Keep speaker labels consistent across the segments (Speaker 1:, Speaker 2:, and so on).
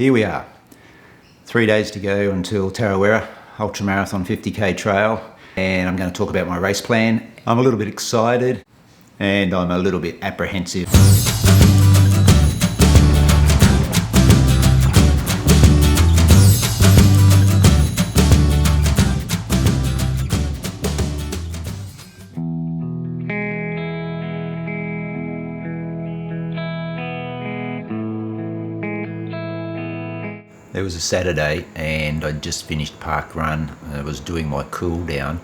Speaker 1: Here we are, 3 days to go until Tarawera Ultramarathon 50k trail, and I'm going to talk about my race plan. I'm a little bit excited and I'm a little bit apprehensive. It was a Saturday and I'd just finished park run. I was doing my cool down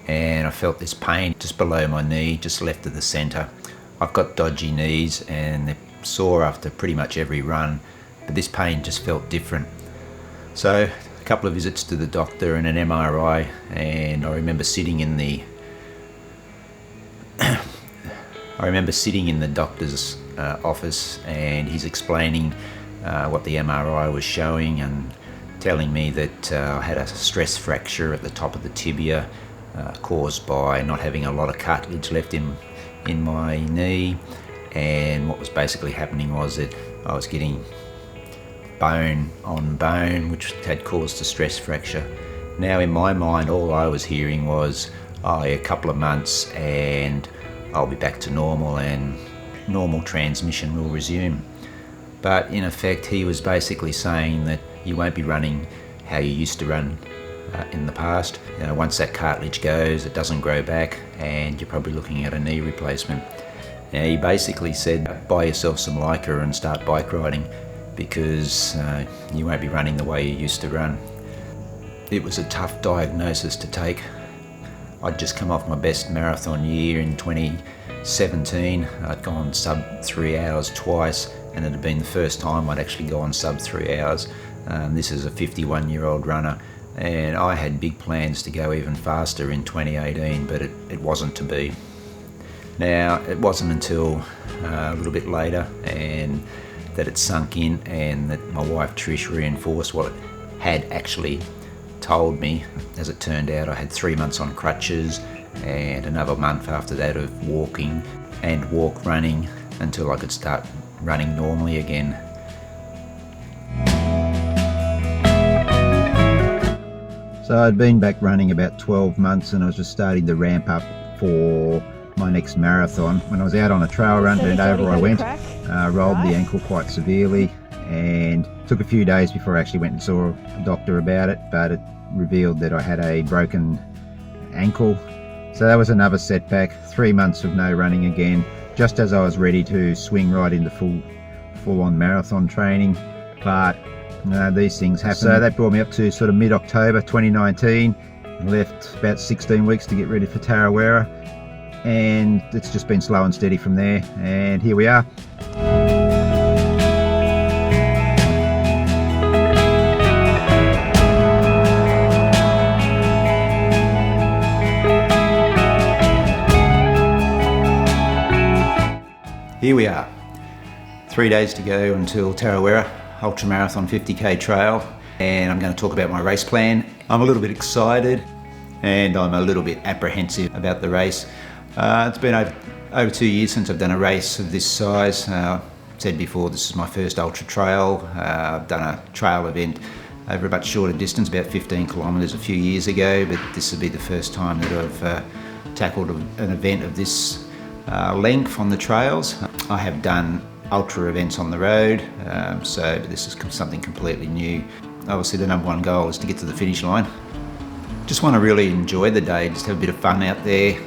Speaker 1: and I felt this pain just below my knee, just left of the centre. I've got dodgy knees and they're sore after pretty much every run, but this pain just felt different. So a couple of visits to the doctor and an MRI, and I remember sitting in the doctor's office, and he's explaining what the MRI was showing and telling me that I had a stress fracture at the top of the tibia caused by not having a lot of cartilage left in my knee, and what was basically happening was that I was getting bone on bone, which had caused a stress fracture. Now in my mind all I was hearing was, a couple of months and I'll be back to normal and normal transmission will resume. But in effect, he was basically saying that you won't be running how you used to run in the past. You know, once that cartilage goes, it doesn't grow back, and you're probably looking at a knee replacement. Now, he basically said, buy yourself some Lycra and start bike riding, because you won't be running the way you used to run. It was a tough diagnosis to take. I'd just come off my best marathon year in 2017. I'd gone sub 3 hours twice, and it had been the first time I'd actually gone sub 3 hours. This is a 51-year-old runner, and I had big plans to go even faster in 2018, but it wasn't to be. Now, it wasn't until a little bit later and that it sunk in, and that my wife Trish reinforced what it had actually told me. As it turned out, I had 3 months on crutches and another month after that of walking and walk running until I could start running normally again. So I'd been back running about 12 months and I was just starting to ramp up for my next marathon. When I was out on a trail run, and over I went, rolled the ankle quite severely, and took a few days before I actually went and saw a doctor about it, but it revealed that I had a broken ankle. So that was another setback. 3 months of no running again, just as I was ready to swing right into full-on marathon training. But these things happen. So that brought me up to sort of mid-October 2019. Left about 16 weeks to get ready for Tarawera, and it's just been slow and steady from there, and here we are. Here we are, 3 days to go until Tarawera Ultramarathon 50k trail, and I'm going to talk about my race plan. I'm a little bit excited and I'm a little bit apprehensive about the race. It's been over 2 years since I've done a race of this size. I said before, this is my first ultra trail. I've done a trail event over a much shorter distance, about 15 kilometres a few years ago, but this will be the first time that I've tackled an event of this length on the trails. I have done ultra events on the road, so this is something completely new. Obviously the number one goal is to get to the finish line. Just want to really enjoy the day, just have a bit of fun out there,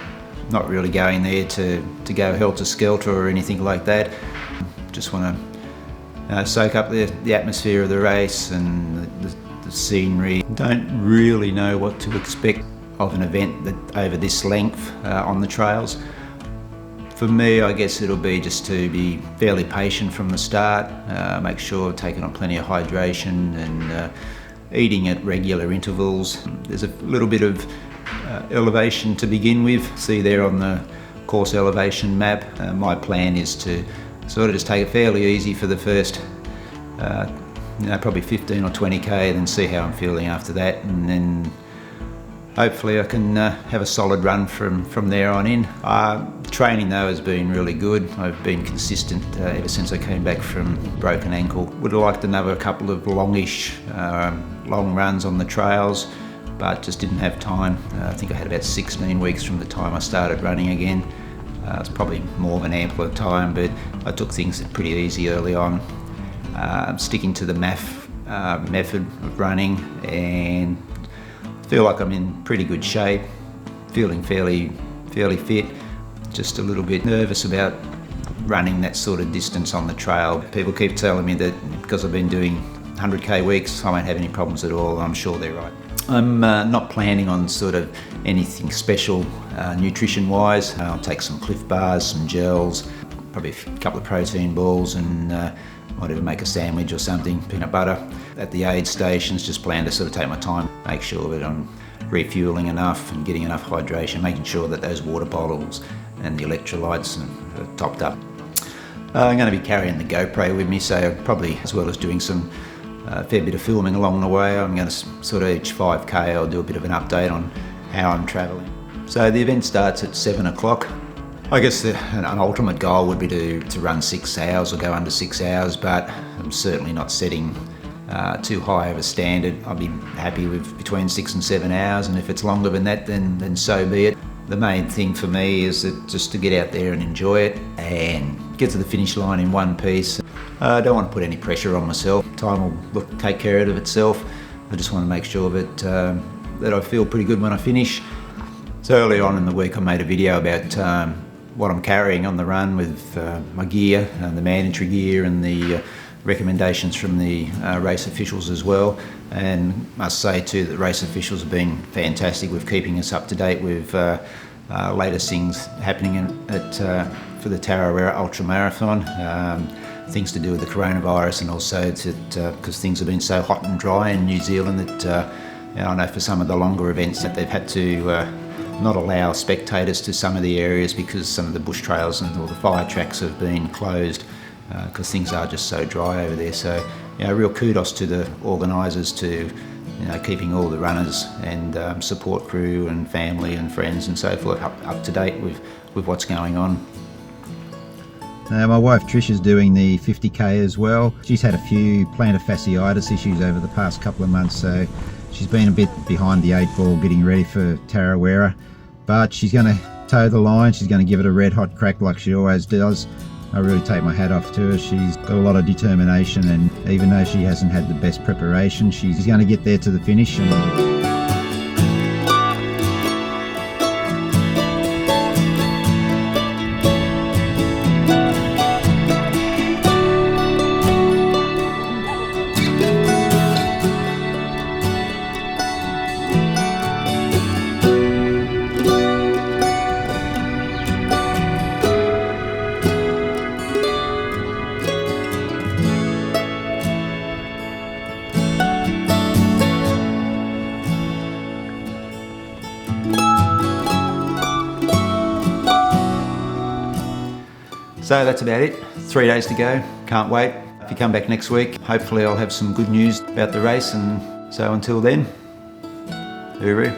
Speaker 1: not really going there to go helter-skelter or anything like that. Just want to soak up the atmosphere of the race and the scenery. Don't really know what to expect of an event that over this length on the trails. For me, I guess it'll be just to be fairly patient from the start, make sure I've taken on plenty of hydration and eating at regular intervals. There's a little bit of elevation to begin with. See there on the course elevation map. My plan is to sort of just take it fairly easy for the first probably 15 or 20k, then see how I'm feeling after that, and then hopefully I can have a solid run from there on in. Training though has been really good. I've been consistent ever since I came back from broken ankle. Would have liked another couple of long runs on the trails, but just didn't have time. I think I had about 16 weeks from the time I started running again. It's probably more than ample of time, but I took things pretty easy early on. I'm sticking to the method of running and feel like I'm in pretty good shape, feeling fairly fit. Just a little bit nervous about running that sort of distance on the trail. People keep telling me that because I've been doing 100k weeks, I won't have any problems at all. I'm sure they're right. I'm not planning on sort of anything special nutrition-wise. I'll take some Cliffbars, some gels, probably a couple of protein balls, and might even make a sandwich or something, peanut butter. At the aid stations, just plan to sort of take my time, make sure that I'm refueling enough and getting enough hydration, making sure that those water bottles and the electrolytes are topped up. I'm going to be carrying the GoPro with me, so probably, as well as doing some fair bit of filming along the way, I'm going to sort of each 5k I'll do a bit of an update on how I'm travelling. So the event starts at 7 o'clock. I guess an ultimate goal would be to run 6 hours or go under 6 hours, but I'm certainly not setting too high of a standard. I'll be happy with between 6 and 7 hours, and if it's longer than that, then so be it. The main thing for me is that just to get out there and enjoy it and get to the finish line in one piece. I don't want to put any pressure on myself. Time will take care of itself. I just want to make sure that I feel pretty good when I finish. So early on in the week I made a video about what I'm carrying on the run with my gear, the mandatory gear, and the recommendations from the race officials as well. And must say too that race officials have been fantastic with keeping us up to date with latest things happening for the Tarawera Ultramarathon. Things to do with the coronavirus, and also because things have been so hot and dry in New Zealand that I know for some of the longer events that they've had to not allow spectators to some of the areas because some of the bush trails and all the fire tracks have been closed because things are just so dry over there. So real kudos to the organisers to keeping all the runners and support crew and family and friends and so forth up to date with what's going on.
Speaker 2: My wife Trish is doing the 50k as well. She's had a few plantar fasciitis issues over the past couple of months, so she's been a bit behind the 8 ball getting ready for Tarawera, but she's going to toe the line. She's going to give it a red hot crack like she always does. I really take my hat off to her. She's got a lot of determination, and even though she hasn't had the best preparation, she's going to get there to the finish.
Speaker 1: So that's about it. 3 days to go. Can't wait. If you come back next week, hopefully I'll have some good news about the race, and so until then, hooroo.